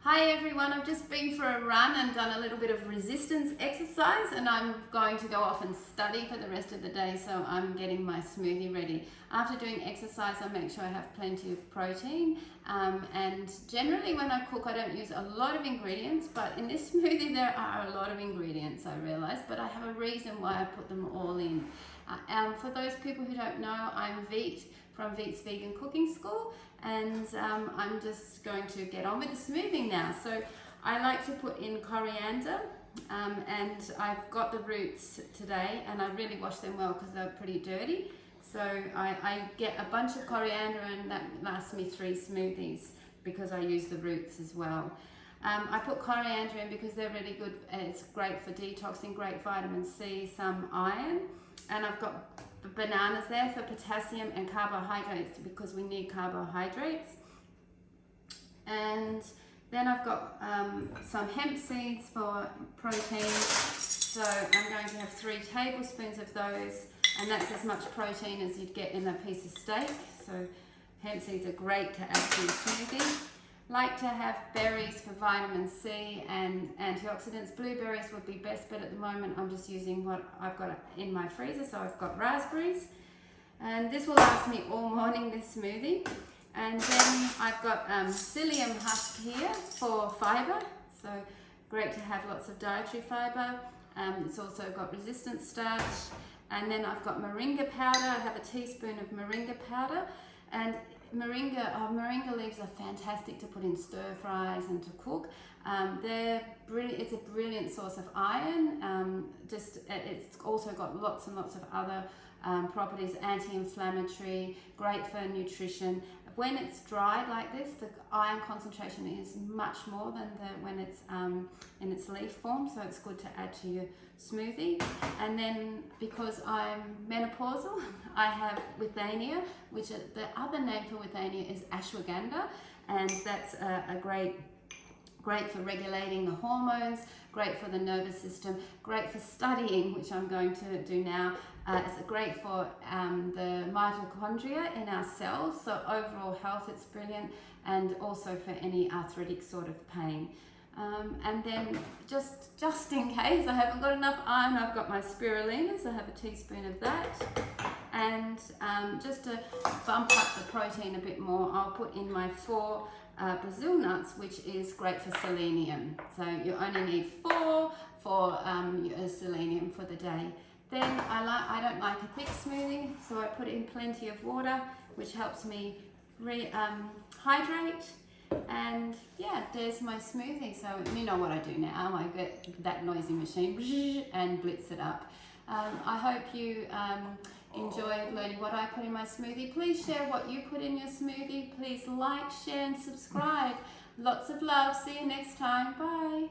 Hi everyone, I've just been for a run and done a little bit of resistance exercise, and I'm going to go off and study for the rest of the day, so I'm getting my smoothie ready. After doing exercise, I make sure I have plenty of protein, and generally when I cook I don't use a lot of ingredients, but in this smoothie there are a lot of ingredients, I realise, but I have a reason why I put them all in. For those people who don't know, I'm Veet from Veet's Vegan Cooking School, and I'm just going to get on with the smoothie now. So I like to put in coriander, and I've got the roots today, and I really wash them well because they're pretty dirty. So I get a bunch of coriander, and that lasts me 3 smoothies because I use the roots as well. I put coriander in because they're really good. It's great for detoxing, great vitamin C, some iron, and I've got bananas there for potassium and carbohydrates because we need carbohydrates. And then I've got some hemp seeds for protein. So I'm going to have 3 tablespoons of those, and that's as much protein as you'd get in a piece of steak. So hemp seeds are great to add to your smoothie. Like to have berries for vitamin C and antioxidants. Blueberries would be best, but at the moment I'm just using what I've got in my freezer. So I've got raspberries, and this will last me all morning, this smoothie. And then I've got psyllium husk here for fiber, so great to have lots of dietary fiber. It's also got resistant starch. And then I've got moringa powder. I have a teaspoon of moringa powder, and moringa leaves are fantastic to put in stir fries and to cook. They're brilliant. It's a brilliant source of iron. It's also got lots and lots of other properties, anti-inflammatory, great for nutrition. When it's dried like this, the iron concentration is much more than when it's in its leaf form, so it's good to add to your smoothie. And then because I'm menopausal, I have withania, which the other name for withania is ashwagandha, and that's a great for regulating the hormones, great for the nervous system, great for studying, which I'm going to do now. It's great for the mitochondria in our cells, so overall health it's brilliant, and also for any arthritic sort of pain. And then just in case I haven't got enough iron, I've got my spirulina, so I have a teaspoon of that. And just to bump up the protein a bit more, I'll put in my 4 Brazil nuts, which is great for selenium. So you only need 4 for your selenium for the day. Then I don't like a thick smoothie, so I put in plenty of water, which helps me hydrate. And yeah, there's my smoothie. So you know what I do now. I get that noisy machine and blitz it up. I hope you enjoyed learning what I put in my smoothie. Please share what you put in your smoothie. Please like, share and subscribe. Lots of love. See you next time. Bye.